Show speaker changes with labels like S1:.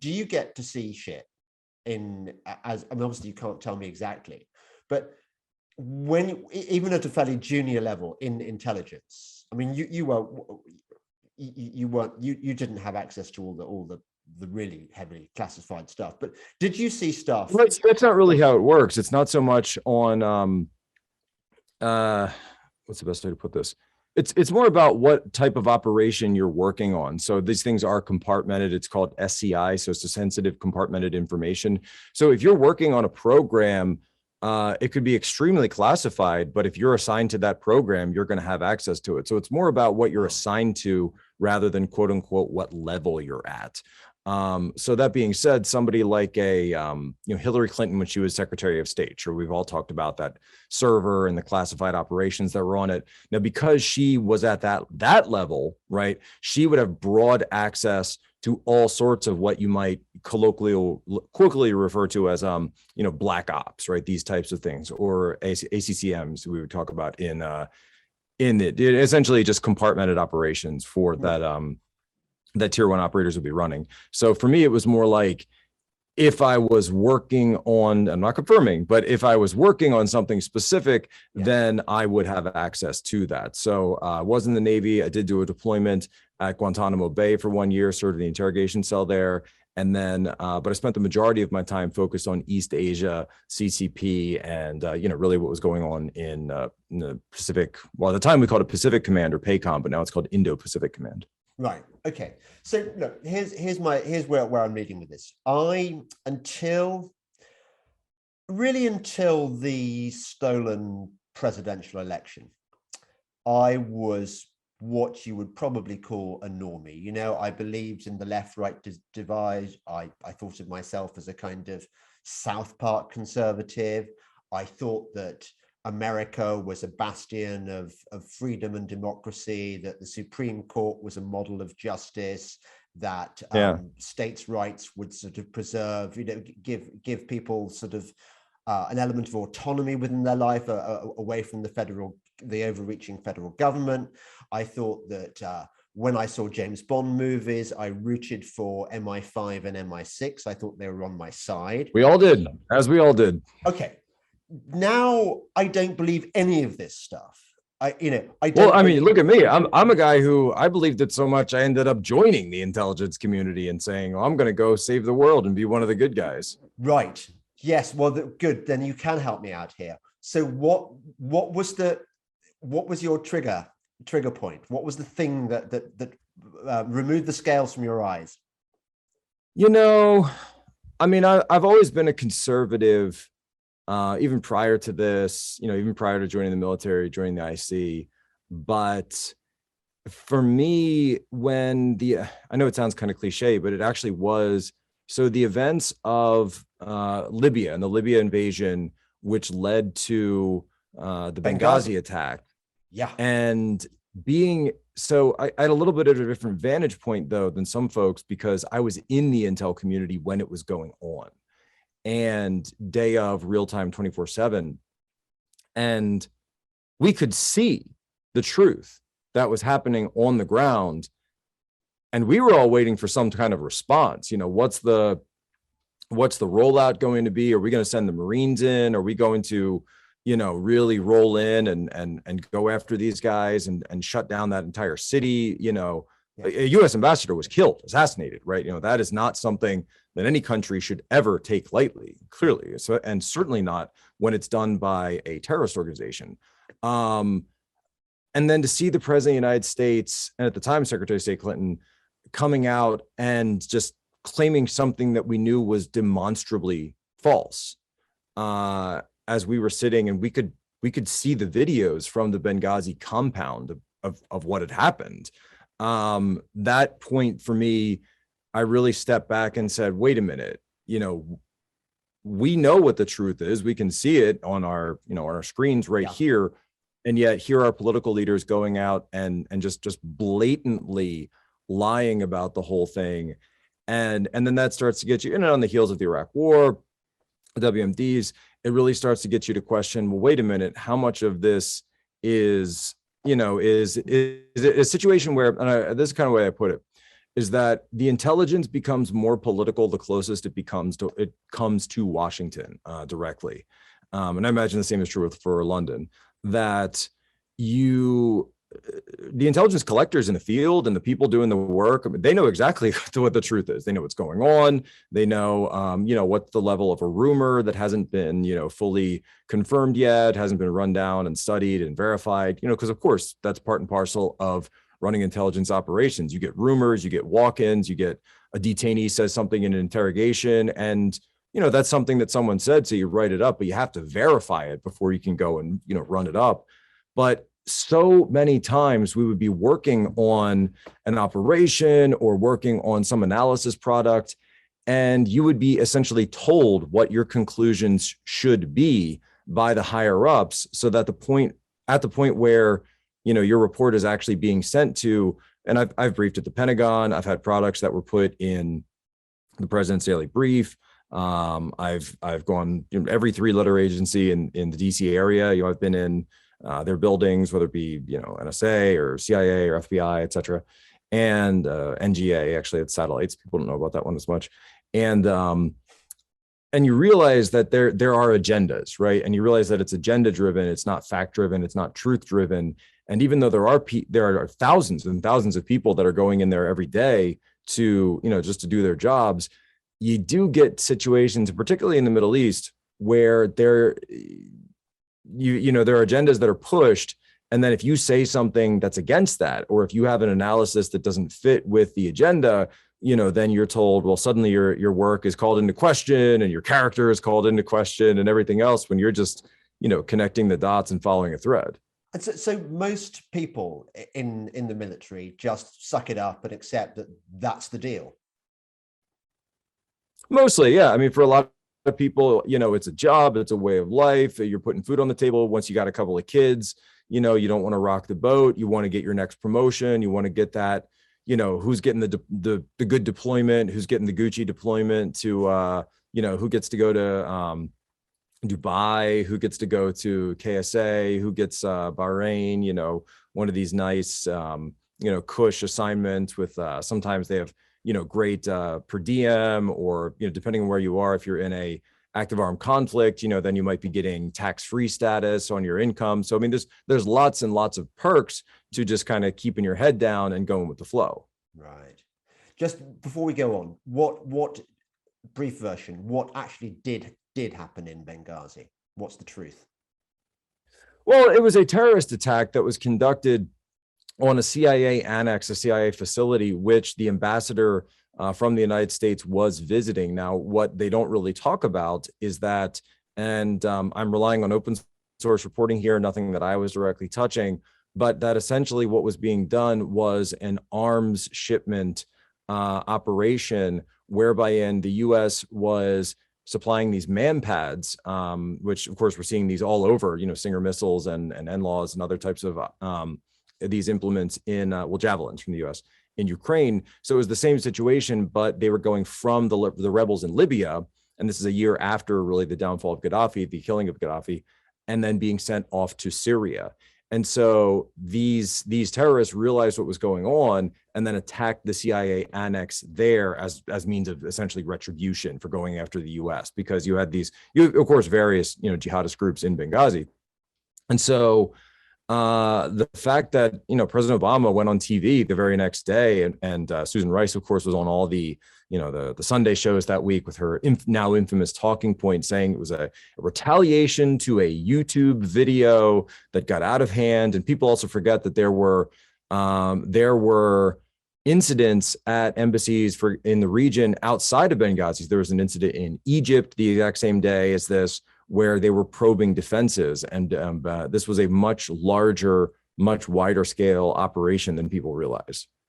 S1: do you get to see shit obviously you can't tell me exactly, but when even at a fairly junior level in intelligence, I mean, you didn't have access to all the really heavily classified stuff, but did you see stuff?
S2: That's not really how it works. It's not so much on what's the best way to put this? It's more about what type of operation you're working on. So these things are compartmented. It's called SCI. So it's a sensitive compartmented information. So if you're working on a program, it could be extremely classified, but if you're assigned to that program, you're going to have access to it. So it's more about what you're assigned to rather than quote unquote, what level you're at. So that being said, somebody like Hillary Clinton, when she was Secretary of State, sure, we've all talked about that server and the classified operations that were on it. Now, because she was at that level, right, she would have broad access to all sorts of what you might colloquially refer to as, black ops, right? These types of things, or ACCMs we would talk about in it essentially just compartmented operations for that tier one operators would be running. So for me, it was more like if I was working on, I'm not confirming, but if I was working on something specific, then I would have access to that. So I was in the Navy. I did do a deployment at Guantanamo Bay for 1 year, served in the interrogation cell there. And then, but I spent the majority of my time focused on East Asia, CCP, and, really what was going on in the Pacific. Well, at the time we called it Pacific Command or PACOM, but now it's called Indo-Pacific Command.
S1: Right. Okay. So look, here's where I'm leading with this. Until the stolen presidential election, I was what you would probably call a normie. I believed in the left-right divide. I thought of myself as a kind of South Park conservative. I thought that America was a bastion of freedom and democracy, that the Supreme Court was a model of justice, that states' rights would sort of preserve, give people sort of an element of autonomy within their life, away from the overreaching federal government. I thought that when I saw James Bond movies, I rooted for MI5 and MI6. I thought they were on my side.
S2: We all did, as we all did.
S1: Okay. Now I don't believe any of this stuff. Look at me. I'm a guy who I believed it so much I ended up joining the intelligence community and saying, I'm going to go save the world and be one of the good guys. Right. Yes. Well, good. Then you can help me out here. So what was your trigger point? What was the thing that removed the scales from your eyes?
S2: I've always been a conservative. Even prior to this, even prior to joining the military, joining the IC. But for me, I know it sounds kind of cliche, but it actually was, so the events of Libya and the Libya invasion, which led to the Benghazi attack.
S1: Yeah.
S2: And I had a little bit of a different vantage point, though, than some folks, because I was in the intel community when it was going on. And day of real time 24/7. And we could see the truth that was happening on the ground. And we were all waiting for some kind of response. What's the rollout going to be? Are we going to send the Marines in? Are we going to, really roll in and go after these guys and shut down that entire city? A U.S. ambassador was killed, assassinated, right? That is not something that any country should ever take lightly, clearly. So, and certainly not when it's done by a terrorist organization. And then to see the president of the United States, and at the time, Secretary of State Clinton, coming out and just claiming something that we knew was demonstrably false, as we were sitting, and we could see the videos from the Benghazi compound of what had happened. That point for me, I really stepped back and said, wait a minute, we know what the truth is. We can see it on our screens right here. And yet here are political leaders going out and just blatantly lying about the whole thing. And then that starts to get you, and on the heels of the Iraq War, the WMDs, it really starts to get you to question, well, wait a minute, how much of this is a situation where, and this is kind of the way I put it, is that the intelligence becomes more political the closest it comes to Washington directly. And I imagine the same is true for London, that the intelligence collectors in the field and the people doing the work, I mean, they know exactly what the truth is. They know what's going on. They know, what's the level of a rumor that hasn't been, fully confirmed yet, hasn't been run down and studied and verified, because of course that's part and parcel of running intelligence operations. You get rumors, you get walk-ins, you get a detainee says something in an interrogation, and that's something that someone said, so you write it up, but you have to verify it before you can go and run it up. But so many times we would be working on an operation or working on some analysis product, and you would be essentially told what your conclusions should be by the higher ups, so that at the point where your report is actually being sent to, and I've briefed at the Pentagon, I've had products that were put in the president's daily brief. I've gone every 3-letter agency in the DC area. I've been in their buildings, whether it be NSA or CIA or FBI, et cetera, and NGA. Actually, it's satellites. People don't know about that one as much. And you realize that there are agendas, right? And you realize that it's agenda driven. It's not fact driven. It's not truth driven. And even though there are thousands and thousands of people that are going in there every day to just to do their jobs, you do get situations, particularly in the Middle East, where there are agendas that are pushed. And then if you say something that's against that, or if you have an analysis that doesn't fit with the agenda, then you're told, well, suddenly your work is called into question and your character is called into question and everything else, when you're just, connecting the dots and following a thread.
S1: And so most people in the military just suck it up and accept that that's the deal.
S2: Mostly, yeah. I mean, for a lot of people, it's a job, it's a way of life. You're putting food on the table. Once you got a couple of kids, you don't want to rock the boat. You want to get your next promotion. You want to get that, who's getting the good deployment, who's getting the Gucci deployment to, who gets to go to Dubai, who gets to go to KSA, who gets Bahrain, one of these nice, cush assignments with sometimes they have, great per diem, or, depending on where you are, if you're in a active armed conflict, then you might be getting tax-free status on your income. So, I mean, there's lots and lots of perks to just kind of keeping your head down and going with the flow.
S1: Right. Just before we go on, what brief version, what actually did happen in Benghazi? What's the truth?
S2: Well, it was a terrorist attack that was conducted on a CIA annex, a CIA facility, which the ambassador from the United States was visiting. Now, what they don't really talk about is that, and I'm relying on open source reporting here, nothing that I was directly touching, but that essentially what was being done was an arms shipment operation, whereby in the U.S. was supplying these man pads, which of course we're seeing these all over, Stinger missiles and NLAWs and other types of these implements in, javelins from the U.S. in Ukraine. So it was the same situation, but they were going from the rebels in Libya, and this is a year after really the downfall of Gaddafi, the killing of Gaddafi, and then being sent off to Syria. And so these terrorists realized what was going on and then attacked the CIA annex there as means of essentially retribution for going after the US, because you had of course, various, jihadist groups in Benghazi. And so the fact that, President Obama went on TV the very next day, and Susan Rice, of course, was on all the, the Sunday shows that week with her now infamous talking point saying it was a retaliation to a YouTube video that got out of hand. And people also forget that there were incidents at embassies in the region outside of Benghazi. There was an incident in Egypt the exact same day as this, where they were probing defenses. And this was a much larger, much wider scale operation than people realize.